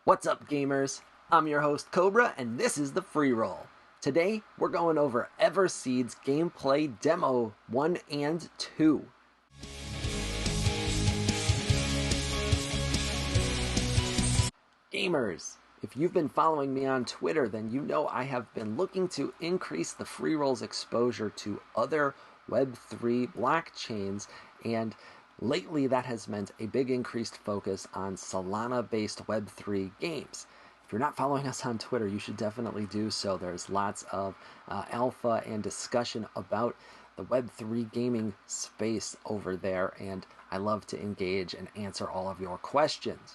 What's up, gamers? I'm your host, Cobra, and this is the Freeroll. Today, we're going over Everseed's gameplay demo 1 and 2. Gamers, if you've been following me on Twitter, then you know I have been looking to increase the Freeroll's exposure to other Web3 blockchains, and lately that has meant a big increased focus on Solana-based Web3 games. If you're not following us on Twitter, you should definitely do so. There's lots of alpha and discussion about the Web3 gaming space over there, and I love to engage and answer all of your questions.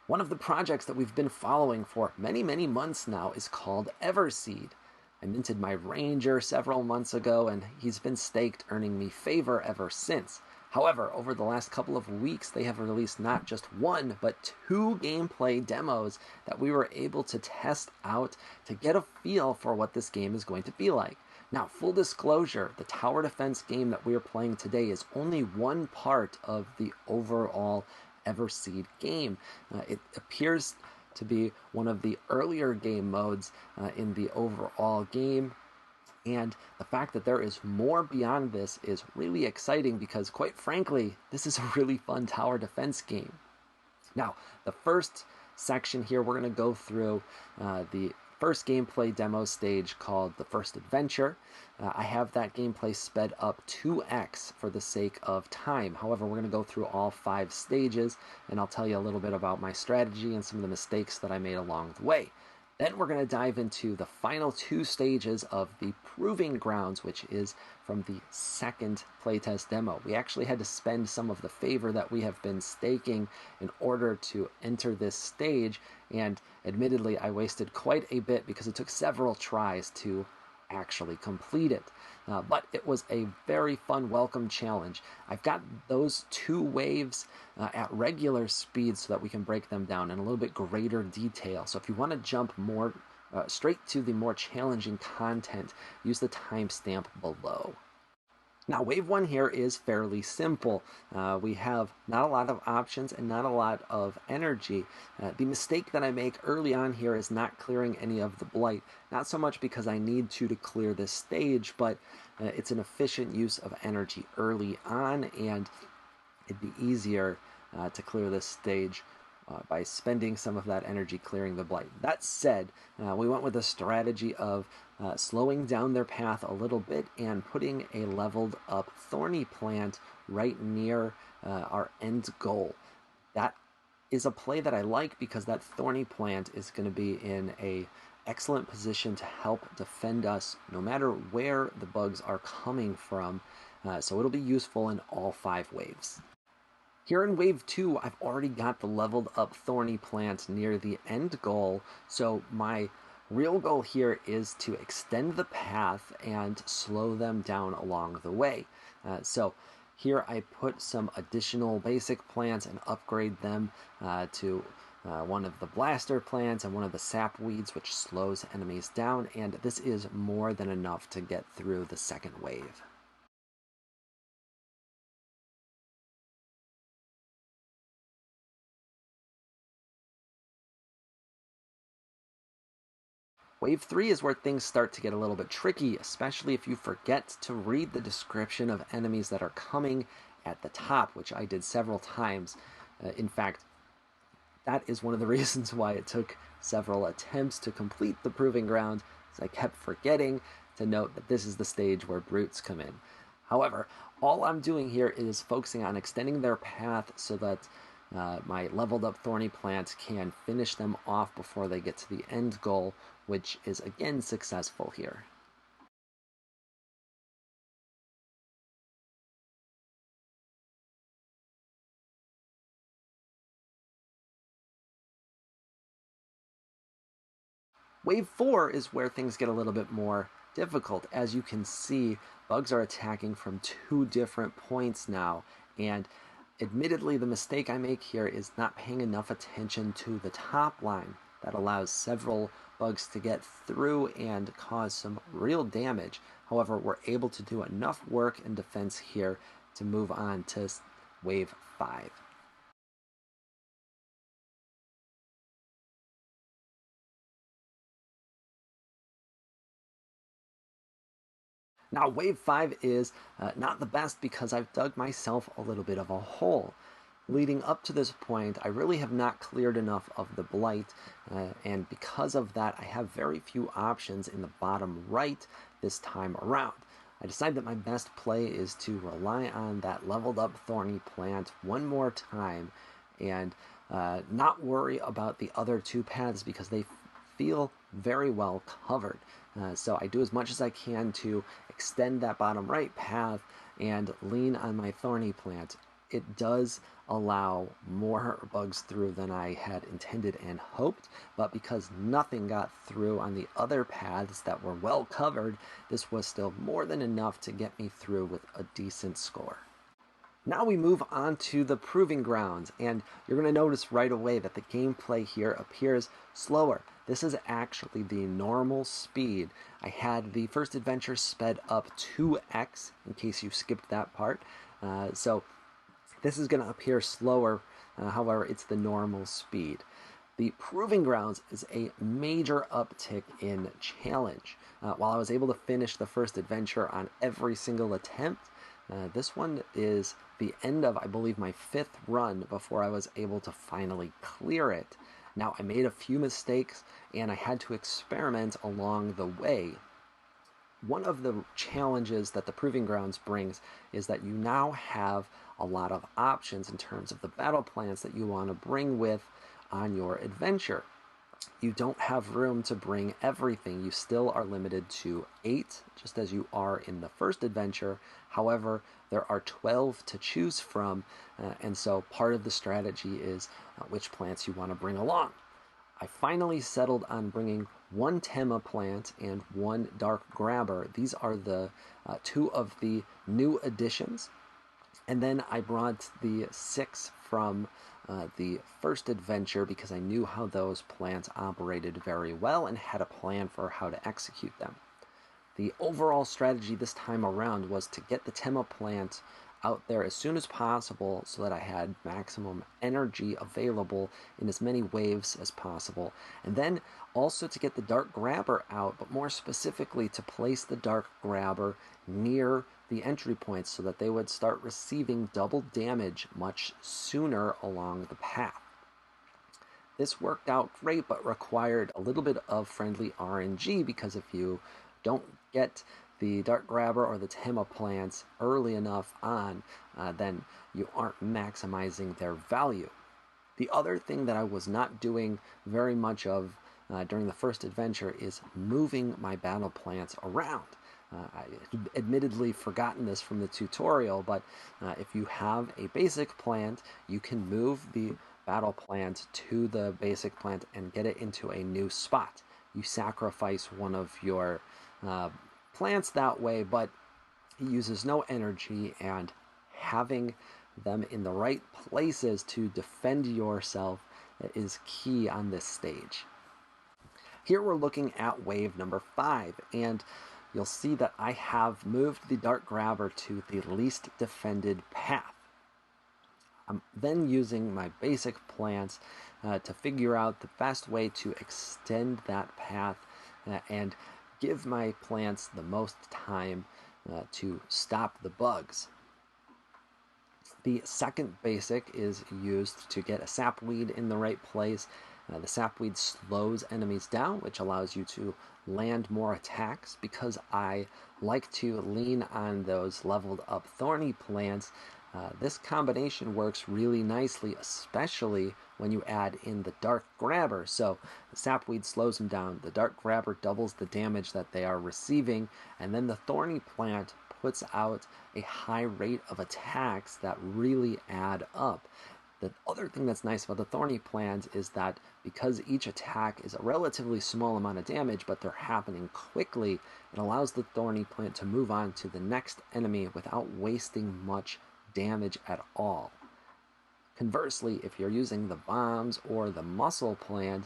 One of the projects that we've been following for many months now is called Everseed. I minted my Ranger several months ago, and he's been staked, earning me favor ever since. However, over the last couple of weeks, they have released not just one, but two gameplay demos that we were able to test out to get a feel for what this game is going to be like. Now, full disclosure, the tower defense game that we are playing today is only one part of the overall Everseed game. It appears to be one of the earlier game modes in the overall game, and the fact that there is more beyond this is really exciting because, quite frankly, this is a really fun tower defense game. Now, the first section here, we're going to go through the first gameplay demo stage called the First Adventure. I have that gameplay sped up 2x for the sake of time. However, we're going to go through all 5 stages, and I'll tell you a little bit about my strategy and some of the mistakes that I made along the way. Then we're going to dive into the final 2 stages of the Proving Grounds, which is from the second playtest demo. We actually had to spend some of the favor that we have been staking in order to enter this stage, and admittedly I wasted quite a bit because it took several tries to actually complete it. But it was a very fun welcome challenge. I've got those 2 waves at regular speed so that we can break them down in a little bit greater detail. So if you want to jump more straight to the more challenging content, use the timestamp below. Now, Wave 1 here is fairly simple. We have not a lot of options and not a lot of energy. The mistake that I make early on here is not clearing any of the blight. Not so much because I need to clear this stage, but it's an efficient use of energy early on, and it'd be easier to clear this stage by spending some of that energy clearing the blight. That said, we went with a strategy of slowing down their path a little bit and putting a leveled up thorny plant right near our end goal. That is a play that I like because that thorny plant is going to be in a excellent position to help defend us no matter where the bugs are coming from, so it'll be useful in all 5 waves. Here in Wave 2, I've already got the leveled up thorny plant near the end goal, so my real goal here is to extend the path and slow them down along the way. So here I put some additional basic plants and upgrade them to one of the blaster plants and one of the sap weeds, which slows enemies down, and this is more than enough to get through the second wave. Wave 3 is where things start to get a little bit tricky, especially if you forget to read the description of enemies that are coming at the top, which I did several times. In fact, that is one of the reasons why it took several attempts to complete the Proving Ground, as I kept forgetting to note that this is the stage where brutes come in. However, all I'm doing here is focusing on extending their path so that my leveled up thorny plant can finish them off before they get to the end goal, which is again successful here. Wave 4 is where things get a little bit more difficult. As you can see, bugs are attacking from 2 different points now, and admittedly the mistake I make here is not paying enough attention to the top line. That allows several bugs to get through and cause some real damage. However, we're able to do enough work and defense here to move on to Wave 5. Now, wave 5 is not the best because I've dug myself a little bit of a hole. Leading up to this point, I really have not cleared enough of the blight, and because of that, I have very few options in the bottom right this time around. I decided that my best play is to rely on that leveled up thorny plant one more time and not worry about the other two paths because they feel very well covered. So I do as much as I can to extend that bottom right path and lean on my thorny plant. It does allow more bugs through than I had intended and hoped, but because nothing got through on the other paths that were well covered, this was still more than enough to get me through with a decent score. Now we move on to the proving grounds, and you're going to notice right away that the gameplay here appears slower. This is actually the normal speed. I had the first adventure sped up 2x, in case you skipped that part. So this is going to appear slower, however, it's the normal speed. The Proving Grounds is a major uptick in challenge. While I was able to finish the first adventure on every single attempt, this one is the end of, I believe, my 5th run before I was able to finally clear it. Now, I made a few mistakes, and I had to experiment along the way. One of the challenges that the Proving Grounds brings is that you now have a lot of options in terms of the battle plans that you want to bring with on your adventure. You don't have room to bring everything. You still are limited to 8, just as you are in the first adventure. However, there are 12 to choose from, and so part of the strategy is which plants you want to bring along. I finally settled on bringing 1 Tema plant and 1 Dark Grabber. These are the 2 of the new additions. And then I brought the 6 from the first adventure because I knew how those plants operated very well and had a plan for how to execute them. The overall strategy this time around was to get the Tema plant out there as soon as possible so that I had maximum energy available in as many waves as possible. And then also to get the Dark Grabber out, but more specifically to place the Dark Grabber near the entry points so that they would start receiving double damage much sooner along the path. This worked out great, but required a little bit of friendly RNG because if you don't get the Dark Grabber or the Tema plants early enough on, then you aren't maximizing their value. The other thing that I was not doing very much of during the first adventure is moving my battle plants around. I admittedly forgotten this from the tutorial, but if you have a basic plant, you can move the battle plant to the basic plant and get it into a new spot. You sacrifice one of your plants that way, but it uses no energy, and having them in the right places to defend yourself is key on this stage. Here we're looking at wave number 5, and you'll see that I have moved the Dark Grabber to the least defended path. I'm then using my basic plants to figure out the best way to extend that path and give my plants the most time to stop the bugs. The second basic is used to get a sapweed in the right place. The sapweed slows enemies down, which allows you to land more attacks. Because I like to lean on those leveled up thorny plants, this combination works really nicely, especially when you add in the Dark Grabber. So the sapweed slows them down, the Dark Grabber doubles the damage that they are receiving, and then the thorny plant puts out a high rate of attacks that really add up. The other thing that's nice about the thorny plant is that because each attack is a relatively small amount of damage, but they're happening quickly, it allows the thorny plant to move on to the next enemy without wasting much damage at all. Conversely, if you're using the bombs or the muscle plant,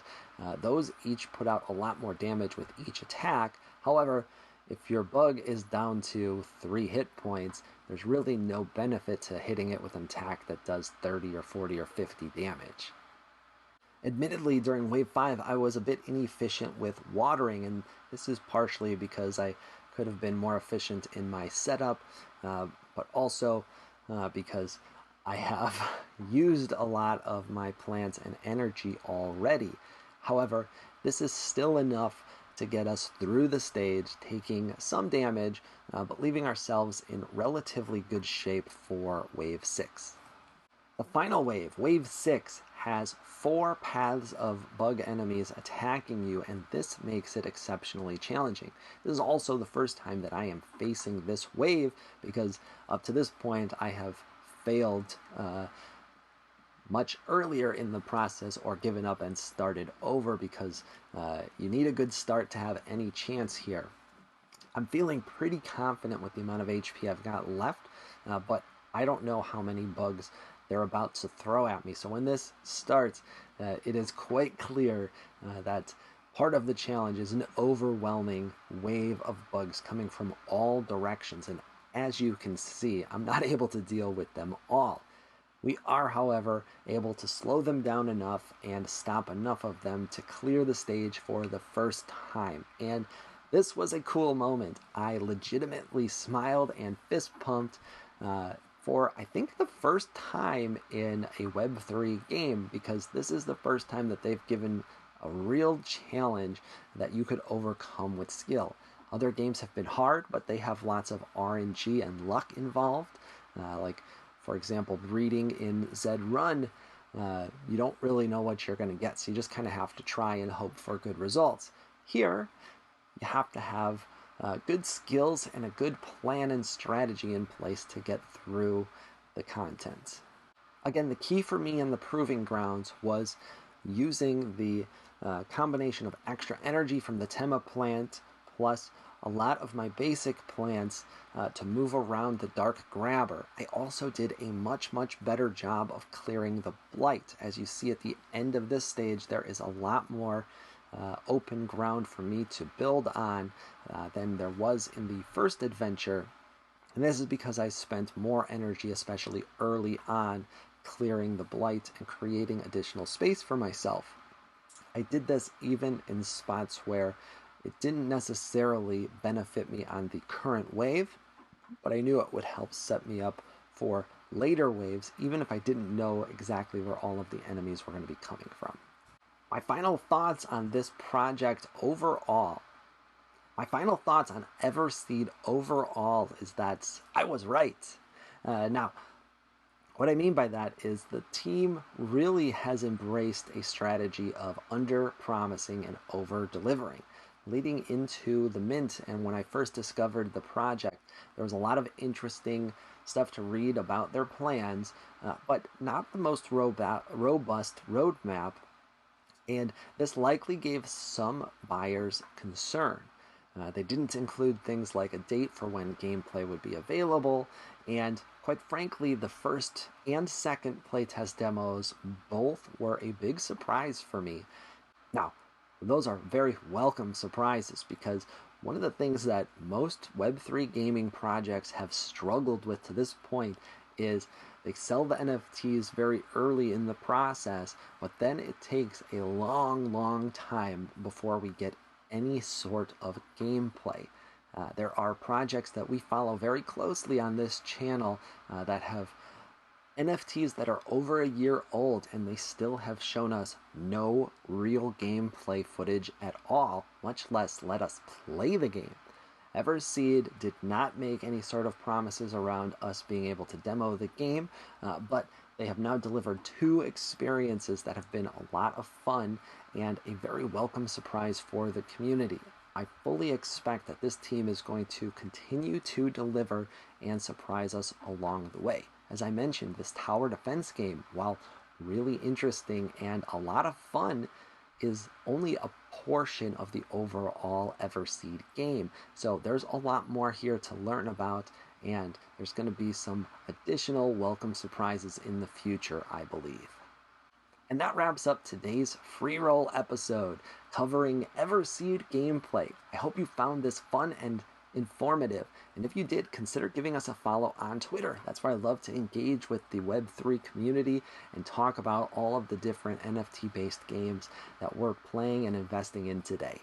those each put out a lot more damage with each attack. However, if your bug is down to 3 hit points, there's really no benefit to hitting it with an attack that does 30 or 40 or 50 damage. Admittedly, during Wave 5, I was a bit inefficient with watering, and this is partially because I could have been more efficient in my setup, but also because I have used a lot of my plants and energy already. However, this is still enough to get us through the stage, taking some damage, but leaving ourselves in relatively good shape for Wave 6. The final wave, Wave 6, has 4 paths of bug enemies attacking you, and this makes it exceptionally challenging. This is also the first time that I am facing this wave, because up to this point I have failed much earlier in the process or given up and started over, because you need a good start to have any chance here. I'm feeling pretty confident with the amount of HP I've got left, but I don't know how many bugs they're about to throw at me. So when this starts, it is quite clear that part of the challenge is an overwhelming wave of bugs coming from all directions. And as you can see, I'm not able to deal with them all. We are, however, able to slow them down enough and stop enough of them to clear the stage for the first time. And this was a cool moment. I legitimately smiled and fist pumped for, I think, the first time in a Web3 game, because this is the first time that they've given a real challenge that you could overcome with skill. Other games have been hard, but they have lots of RNG and luck involved. Like, for example, breeding in Zed Run, you don't really know what you're going to get, so you just kind of have to try and hope for good results. Here, you have to have good skills and a good plan and strategy in place to get through the content. Again, the key for me in the Proving Grounds was using the combination of extra energy from the Tema plant plus a lot of my basic plants to move around the Dark Grabber. I also did a much better job of clearing the Blight. As you see at the end of this stage, there is a lot more open ground for me to build on than there was in the first adventure. And this is because I spent more energy, especially early on, clearing the Blight and creating additional space for myself. I did this even in spots where it didn't necessarily benefit me on the current wave, but I knew it would help set me up for later waves, even if I didn't know exactly where all of the enemies were going to be coming from. My final thoughts on this project overall. My final thoughts on Everseed overall is that I was right. Now, what I mean by that is the team really has embraced a strategy of under-promising and over-delivering. Leading into the mint, and when I first discovered the project, there was a lot of interesting stuff to read about their plans, but not the most robust roadmap, and this likely gave some buyers concern. They didn't include things like a date for when gameplay would be available, and quite frankly, the first and second playtest demos both were a big surprise for me. Now, those are very welcome surprises, because one of the things that most Web3 gaming projects have struggled with to this point is they sell the NFTs very early in the process, but then it takes a long time before we get any sort of gameplay. There are projects that we follow very closely on this channel that have NFTs that are over a year old, and they still have shown us no real gameplay footage at all, much less let us play the game. Everseed did not make any sort of promises around us being able to demo the game, but they have now delivered 2 experiences that have been a lot of fun and a very welcome surprise for the community. I fully expect that this team is going to continue to deliver and surprise us along the way. As I mentioned, this tower defense game, while really interesting and a lot of fun, is only a portion of the overall Everseed game. So there's a lot more here to learn about, and there's going to be some additional welcome surprises in the future, I believe. And that wraps up today's Freeroll episode covering Everseed gameplay. I hope you found this fun and informative, and if you did, consider giving us a follow on Twitter. That's where I love to engage with the Web3 community and talk about all of the different NFT-based games that we're playing and investing in today.